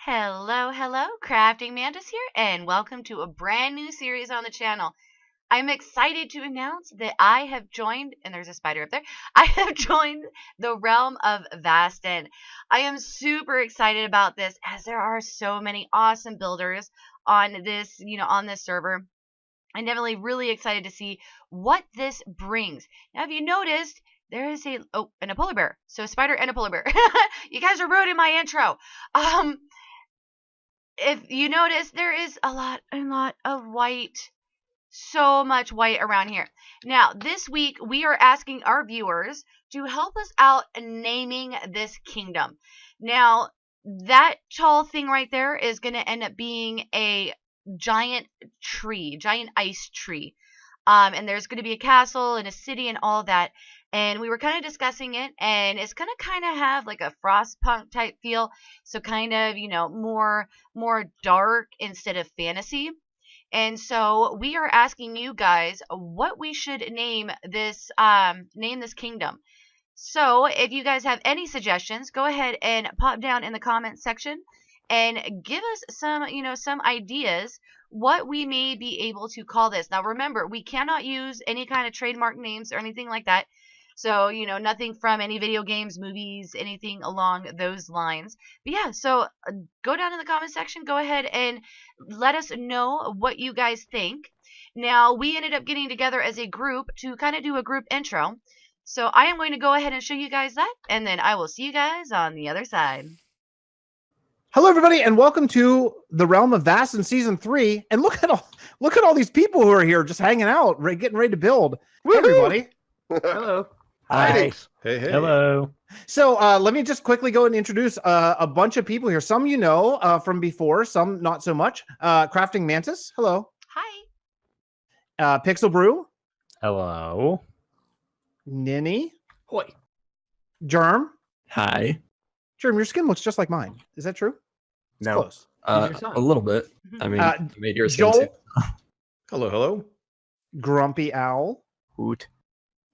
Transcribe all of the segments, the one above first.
Hello, CraftingMantis here, and welcome to a brand new series on the channel. I'm excited to announce that I have joined, and there's a spider up there, I have joined the Realm of Vasten. I am super excited about this as there are so many awesome builders on this, on this server. I'm definitely really excited to see what this brings. Now, have you noticed there is and a polar bear. So a spider and a polar bear. You guys are ruining my intro. If you notice, there is a lot of white, so much white around here. Now, this week, we are asking our viewers to help us out naming this kingdom. Now, that tall thing right there is going to end up being a giant ice tree. And there's going to be a castle and a city and all that. And we were kind of discussing it, and it's going to kind of have like a frostpunk type feel. So kind of, more dark instead of fantasy. And so we are asking you guys what we should name this kingdom. So if you guys have any suggestions, go ahead and pop down in the comments section and give us some ideas what we may be able to call this. Now remember, we cannot use any kind of trademark names or anything like that. So, nothing from any video games, movies, anything along those lines. But yeah, so go down in the comment section. Go ahead and let us know what you guys think. Now, we ended up getting together as a group to kind of do a group intro. So I am going to go ahead and show you guys that, and then I will see you guys on the other side. Hello, everybody, and welcome to the Realm of Vasten Season 3. And look at all these people who are here just hanging out, getting ready to build. Hey, everybody. Hello. Hi. Hey. Hello. So let me just quickly go and introduce a bunch of people here. Some from before, some not so much. CraftingMantis. Hello. Hi. Pixel Brew. Hello. Ninny. Hoi. Germ. Hi. Germ, your skin looks just like mine. Is that true? It's No. close. A little bit. I mean, you made your skin Joel. too. Hello. Grumpy Owl. Hoot.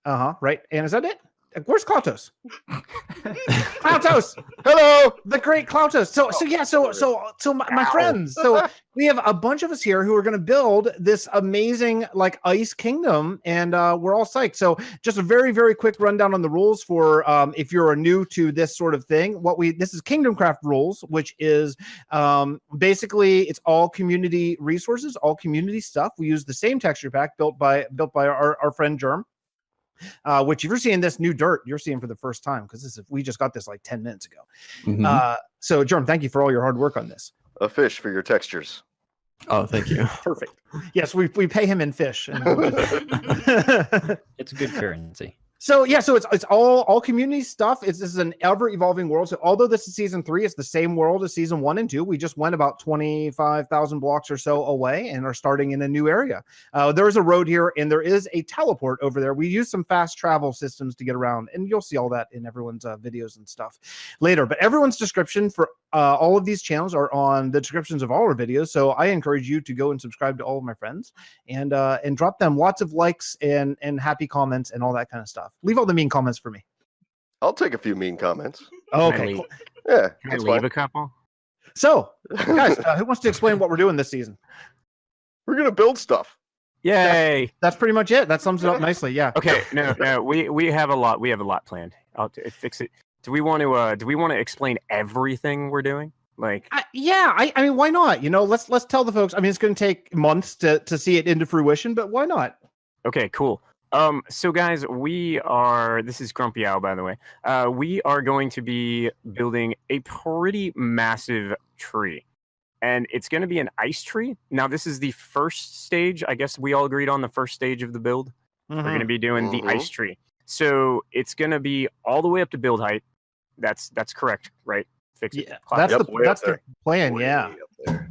Right. And is that it? Where's Klautos? Klautos! Hello. The great Klautos. So my friends. So we have a bunch of us here who are going to build this amazing ice kingdom, and we're all psyched. So just a very, very quick rundown on the rules for if you're new to this sort of thing. This is Kingdom Craft rules, which is basically it's all community resources, all community stuff. We use the same texture pack built by our friend Germ. Which if you're seeing this new dirt, you're seeing for the first time because we just got this like 10 minutes ago. Mm-hmm. So Germ, thank you for all your hard work on this. A fish for your textures. Oh, thank you. Perfect. Yes, we pay him in fish. It's a good currency. So yeah, so it's all community stuff. This is an ever evolving world. So although this is season 3, it's the same world as season 1 and 2. We just went about 25,000 blocks or so away and are starting in a new area. There is a road here and there is a teleport over there. We use some fast travel systems to get around, and you'll see all that in everyone's videos and stuff later. But everyone's description for all of these channels are on the descriptions of all our videos. So I encourage you to go and subscribe to all of my friends and drop them lots of likes and happy comments and all that kind of stuff. Leave all the mean comments for me. I'll take a few mean comments. Oh, okay. Cool. Yeah. Can I leave a couple? So, guys, who wants to explain what we're doing this season? We're gonna build stuff. Yay! That's pretty much it. That sums it up nicely. Yeah. Okay. No. We have a lot. We have a lot planned. I'll fix it. Do we want to explain everything we're doing? Yeah. I mean, why not? Let's tell the folks. I mean, it's going to take months to see it into fruition, but why not? Okay. Cool. So guys, this is Grumpy Owl, by the way. We are going to be building a pretty massive tree, and it's going to be an ice tree. Now, this is the first stage. I guess we all agreed on the first stage of the build. Mm-hmm. We're going to be doing the ice tree. So it's going to be all the way up to build height. That's correct, right? Fix it. Yeah, that's the plan. Yeah.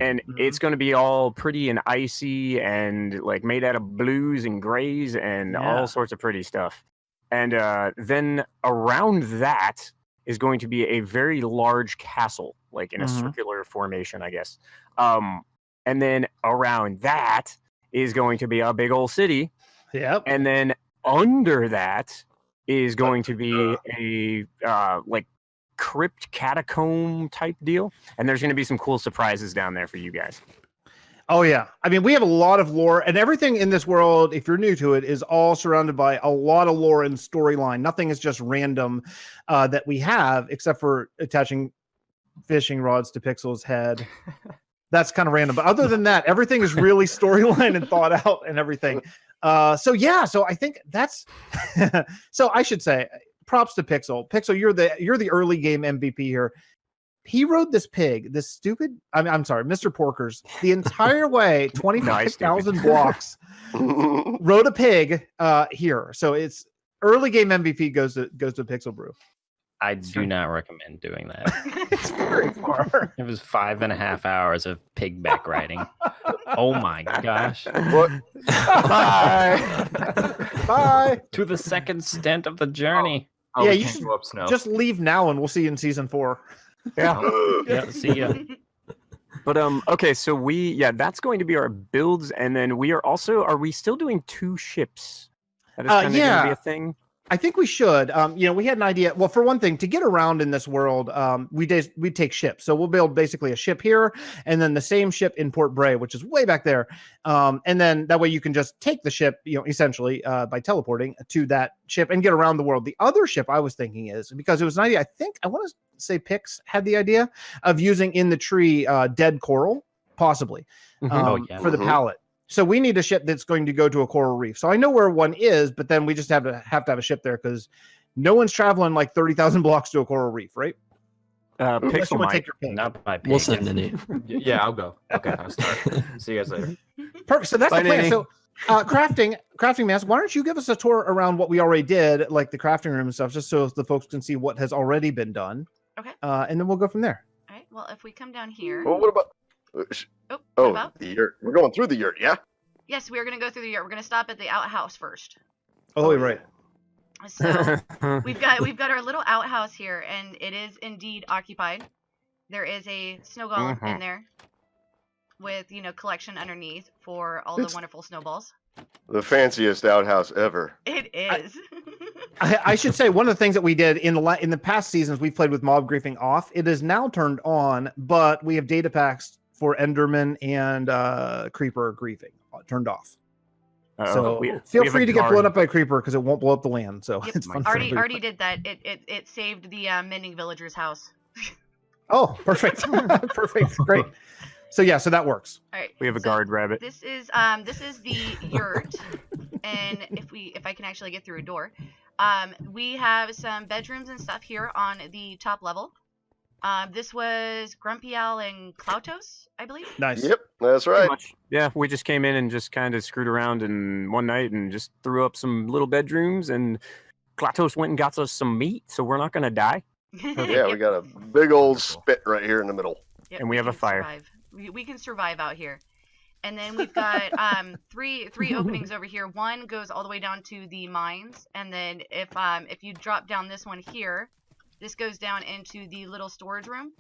And it's going to be all pretty and icy and made out of blues and grays and all sorts of pretty stuff. And then around that is going to be a very large castle, in a circular formation, I guess. And then around that is going to be a big old city. Yep. And then under that is going to be a crypt catacomb type deal, and there's going to be some cool surprises down there for you guys. Oh yeah, I mean we have a lot of lore, and everything in this world, if you're new to it, is all surrounded by a lot of lore and storyline. Nothing is just random that we have, except for attaching fishing rods to Pixel's head. That's kind of random, but other than that, everything is really storyline and thought out and everything. So I think that's so I should say props to Pixel. Pixel, you're the early game MVP here. He rode this pig, this stupid, I'm sorry, Mr. Porkers, the entire way, 25,000 blocks, rode a pig here. So it's early game MVP goes to Pixel Brew. I do not recommend doing that. It's very far. It was 5.5 hours of pigback riding. Oh my gosh. What? Bye. Bye. To the second stint of the journey. Oh, Yeah, we you can't should go up snow. just leave now and we'll see you in season 4. Yeah. Yeah, see ya. But okay, so that's going to be our builds, and then are we still doing 2 ships? That is kind of going to be a thing. I think we should. We had an idea. Well, for one thing, to get around in this world, we take ships. So we'll build basically a ship here, and then the same ship in Port Bray, which is way back there. And then that way you can just take the ship, essentially by teleporting to that ship and get around the world. The other ship I was thinking is, because it was an idea, I want to say Pix had the idea of using in the tree dead coral, possibly, for the palette. So we need a ship that's going to go to a coral reef. So I know where one is, but then we just have to have a ship there because no one's traveling like 30,000 blocks to a coral reef, right? Pixel might. Take your pick. Not by pig. We'll send Nini. Yeah, I'll go. Okay, I'll start. See you guys later. Perfect. So that's Bye, the plan. Nini. So CraftingMantis, why don't you give us a tour around what we already did, like the crafting room and stuff, just so the folks can see what has already been done. Okay. And then we'll go from there. All right. Well, if we come down here. Well, what about? What Oh, about? the yurt. We're going through the yurt, yeah? Yes, we are going to go through the yurt. We're going to stop at the outhouse first. Oh, right. So we've got our little outhouse here, and it is indeed occupied. There is a snow golem in there with collection underneath for all the wonderful snowballs. The fanciest outhouse ever. It is. I should say one of the things that we did in the past seasons, we played with mob griefing off. It is now turned on, but we have data packs for Enderman and Creeper griefing turned off. So feel free to get blown up by a Creeper because it won't blow up the land. So Yep. it's fun. Already did that. It saved the mending villager's house. Oh, perfect. Perfect. Great. So so that works. All right. We have a guard rabbit. This is the yurt, and if I can actually get through a door, we have some bedrooms and stuff here on the top level. This was Grumpy Al and Klautos, I believe. Nice. Yep, that's right. Yeah, we just came in and just kind of screwed around in one night and just threw up some little bedrooms, and Klautos went and got us some meat, so we're not going to die. Yeah, we got a big old spit right here in the middle. Yep, and we have a fire. Survive. We can survive out here. And then we've got three openings over here. One goes all the way down to the mines, and then if you drop down this one here, this goes down into the little storage room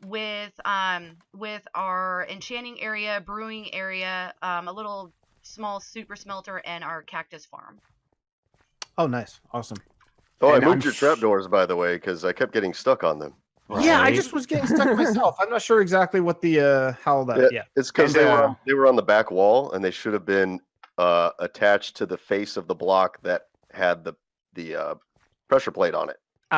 with our enchanting area, brewing area, a little small super smelter, and our cactus farm. Oh, nice. Awesome. Oh, And I moved your trapdoors, by the way, because I kept getting stuck on them. Yeah, I Right. just was getting stuck myself. I'm not sure exactly what the how that. Yeah. It's because And, they were on the back wall, and they should have been attached to the face of the block that had the pressure plate on it. So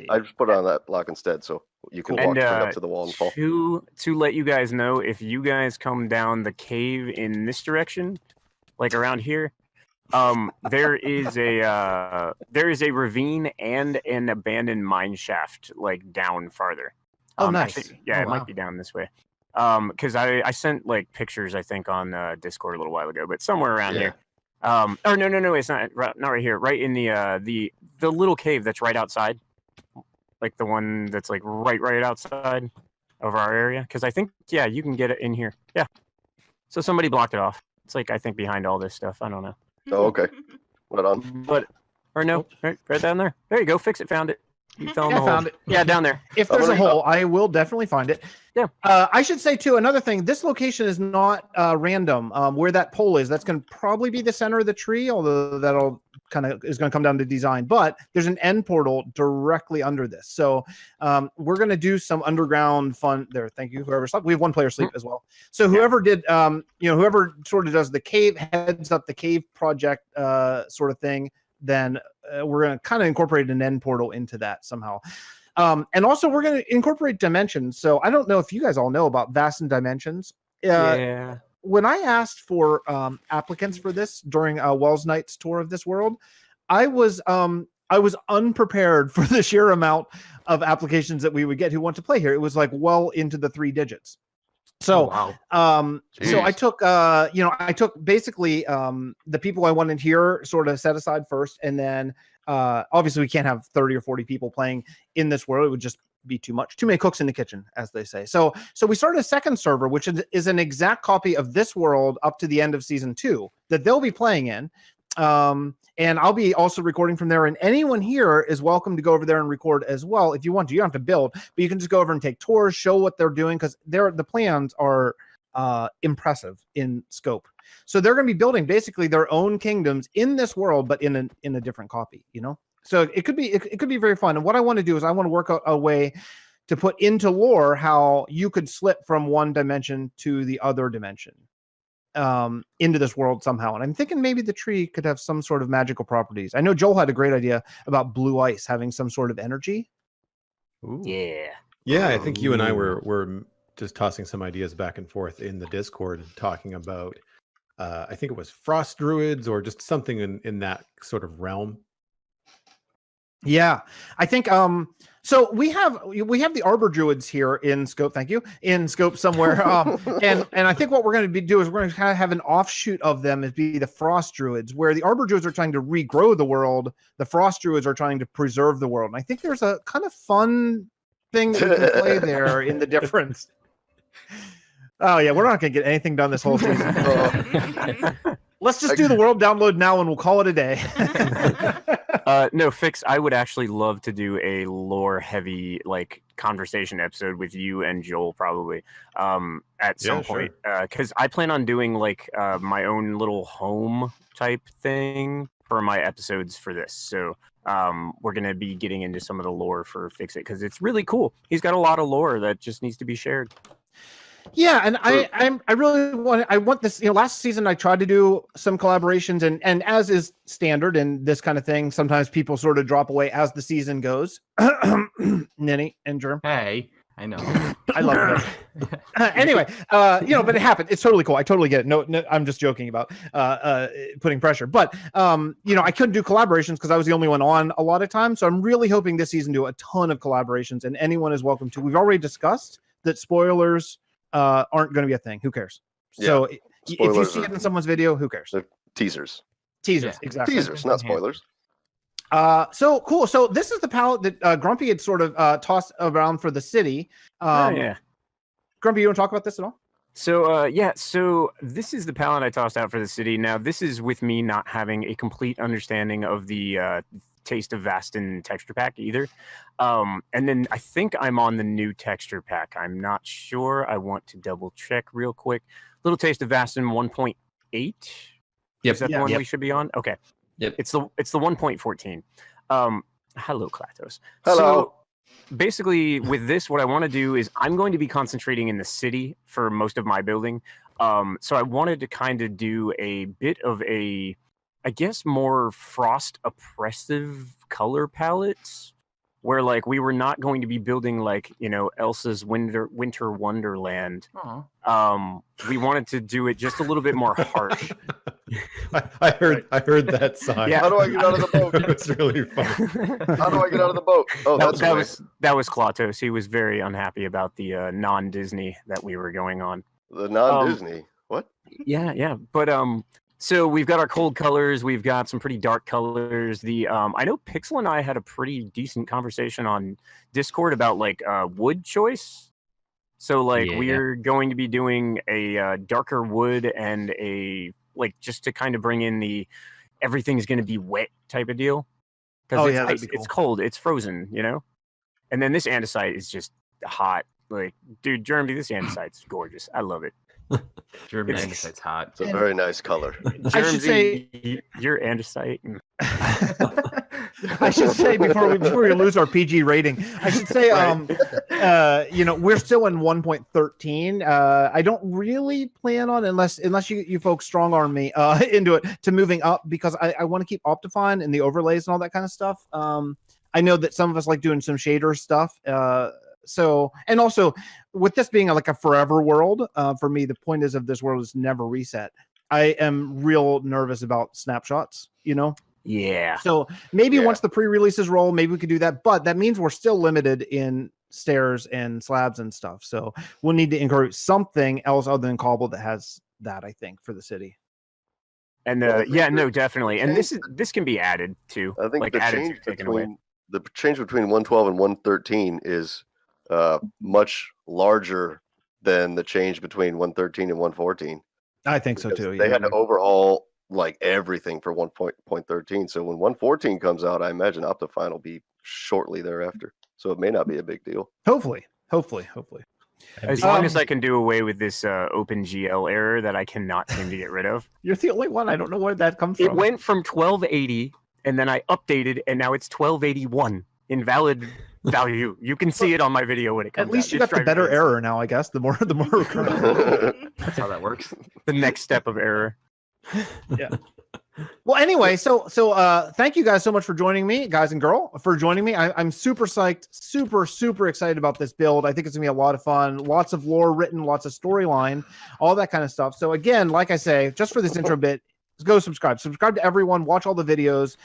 I just put it on that block instead, so you can walk straight up to the wall and fall. To let you guys know, if you guys come down the cave in this direction, like around here, there is a ravine and an abandoned mine shaft like down farther. Oh, nice. Actually, yeah, Oh, it wow. might be down this way. Because I sent like pictures I think on Discord a little while ago, but somewhere around here. Oh no, it's not right here. Right in the little cave that's right outside, like the one that's like right outside of our area. Because I think you can get it in here. Yeah. So somebody blocked it off. It's like I think behind all this stuff. I don't know. Oh, okay. Right on. But or no, right down there. There you go. Fix it. Found it. You fell in the I hole. found it. Yeah, down there. If there's a hole, I will definitely find it. Yeah. I should say too, another thing, this location is not random. Where that pole is, that's going to probably be the center of the tree, although that'll kind of is going to come down to design. But there's an end portal directly under this, so we're going to do some underground fun there. Thank you, whoever slept. We have one player sleep as well. So whoever did, whoever sort of does the cave, heads up the cave project sort of thing, then we're going to kind of incorporate an end portal into that somehow. And also we're going to incorporate dimensions. So I don't know if you guys all know about Vasten dimensions. Yeah. When I asked for applicants for this during Wells Knight's tour of this world, I was unprepared for the sheer amount of applications that we would get who want to play here. It was like well into the 3 digits. So, so I took basically the people I wanted here sort of set aside first, and then obviously we can't have 30 or 40 people playing in this world. It would just be too much, too many cooks in the kitchen, as they say. So we started a second server, which is an exact copy of this world up to the end of season 2 that they'll be playing in. And I'll be also recording from there. And anyone here is welcome to go over there and record as well if you want to. You don't have to build, but you can just go over and take tours, show what they're doing, because the plans are impressive in scope. So they're going to be building basically their own kingdoms in this world, but in a different copy, So it could be very fun. And what I want to do is I want to work out a way to put into lore how you could slip from one dimension to the other dimension into this world somehow. And I'm thinking maybe the tree could have some sort of magical properties. I know Joel had a great idea about blue ice having some sort of energy. Ooh. Yeah. Yeah, I think you and I were just tossing some ideas back and forth in the Discord, talking about I think it was frost druids or just something in that sort of realm. Yeah, I think so we have the arbor druids here in scope. Thank you. In scope somewhere. And I think what we're going to do is we're going to kind of have an offshoot of them as be the frost druids, where the arbor druids are trying to regrow the world. The frost druids are trying to preserve the world. And I think there's a kind of fun thing that we can play there in the difference. Oh yeah, we're not going to get anything done this whole season. Let's just do the world download now and we'll call it a day. No, Fix, I would actually love to do a lore heavy conversation episode with you and Joel probably at some point. Because I plan on doing my own little home type thing for my episodes for this. So we're going to be getting into some of the lore for Fix It because it's really cool. He's got a lot of lore that just needs to be shared. Yeah, and I really want this. Last season I tried to do some collaborations, and as is standard in this kind of thing, sometimes people sort of drop away as the season goes. Ninny and Germ. Hey, I know. I love it. Anyway, but it happened. It's totally cool. I totally get it. No, I'm just joking about putting pressure. But I couldn't do collaborations because I was the only one on a lot of times. So I'm really hoping this season do a ton of collaborations, and anyone is welcome to. We've already discussed that spoilers aren't going to be a thing. Who cares? Yeah. So if you see it in someone's video, who cares? Teasers, exactly. Teasers, not spoilers. So cool. So this is the palette that Grumpy had sort of tossed around for the city. Yeah. Grumpy, you want to talk about this at all? So so this is the palette I tossed out for the city. Now this is with me not having a complete understanding of the Taste of Vasten texture pack either. And then I think I'm on the new texture pack. I'm not sure. I want to double check real quick. Little Taste of Vasten 1.8. Is that the one we should be on? Okay. Yep. It's the 1.14. Hello, Klatos. Hello. So basically with this, what I want to do is I'm going to be concentrating in the city for most of my building. So I wanted to kind of do a bit of a, I guess, more frost oppressive color palettes where we were not going to be building Elsa's winter wonderland. We wanted to do it just a little bit more harsh. I heard that sign. Yeah. How do I get out of the boat? It's really fun. How do I get out of the boat? Oh, that was Klatos. He was very unhappy about the non-Disney that we were going on. The non-Disney? What? Yeah. But so we've got our cold colors. We've got some pretty dark colors. I know Pixel and I had a pretty decent conversation on Discord about wood choice. So we're going to be doing a darker wood and a just to kind of bring in the everything's going to be wet type of deal. Because it's cold, it's frozen, And then this andesite is just hot. Dude, Germany, this andesite's gorgeous. I love it. German andesite's hot. It's a very nice color. I should say you're andesite. I should say before we lose our PG rating, I should say we're still in 1.13. I don't really plan on unless you folks strong arm me into it to moving up, because I want to keep Optifine and the overlays and all that kind of stuff. I know that some of us like doing some shader stuff. So, and also with this being like a forever world, for me, the point is of this world is never reset. I am real nervous about snapshots, Yeah. So maybe once the pre-releases roll, maybe we could do that, but that means we're still limited in stairs and slabs and stuff. So we'll need to encourage something else other than Cobble that has that, I think, for the city. And no, definitely. And this can be added too. I think like the change between 112 and 113 is much larger than the change between 113 and 114. I think so too. They had to overhaul like everything for 1.13. So when 114 comes out, I imagine Optifine will be shortly thereafter. So it may not be a big deal. Hopefully. As long as I can do away with this OpenGL error that I cannot seem to get rid of. You're the only one. I don't know where that comes from. It went from 1280 and then I updated and now it's 1281. Invalid value. You can see it on my video when it comes out. At least you got the better error now, I guess. The more recurrent. That's how that works. The next step of error. Yeah. Well, anyway, so thank you guys so much for joining me, guys and girl, for joining me. I'm super psyched, super excited about this build. I think it's gonna be a lot of fun, lots of lore written, lots of storyline, all that kind of stuff. So again, like I say, just for this intro bit, go subscribe to everyone, watch all the videos,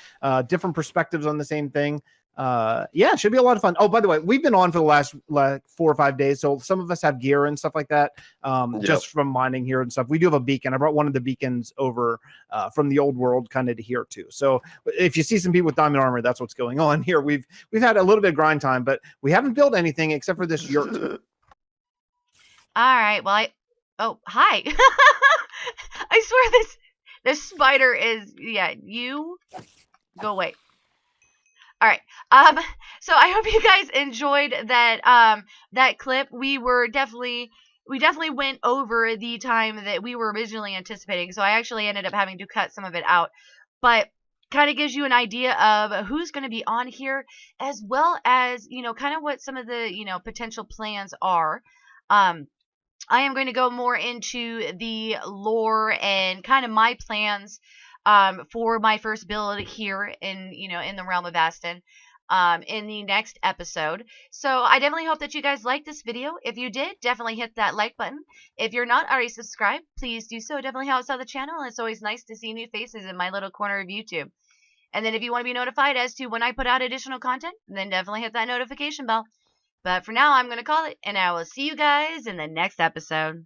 different perspectives on the same thing. It should be a lot of fun. Oh, by the way, we've been on for the last 4 or 5 days, so some of us have gear and stuff like that, just from mining here and stuff. We do have a beacon. I brought one of the beacons over from the old world kind of to here too. So if you see some people with diamond armor, that's what's going on here. We've had a little bit of grind time, but we haven't built anything except for this yurt. All right. Well, hi. I swear this spider is you go away. All right. So I hope you guys enjoyed that clip. We definitely went over the time that we were originally anticipating. So I actually ended up having to cut some of it out, but kind of gives you an idea of who's going to be on here, as well as, kind of what some of the, potential plans are. I am going to go more into the lore and kind of my plans for my first build here in the Realm of Vasten in the next episode. So I definitely hope that you guys liked this video. If you did, definitely hit that like button. If you're not already subscribed, please do so. It definitely helps out the channel, and it's always nice to see new faces in my little corner of YouTube. And then if you want to be notified as to when I put out additional content, then definitely hit that notification bell. But for now, I'm going to call it, and I will see you guys in the next episode.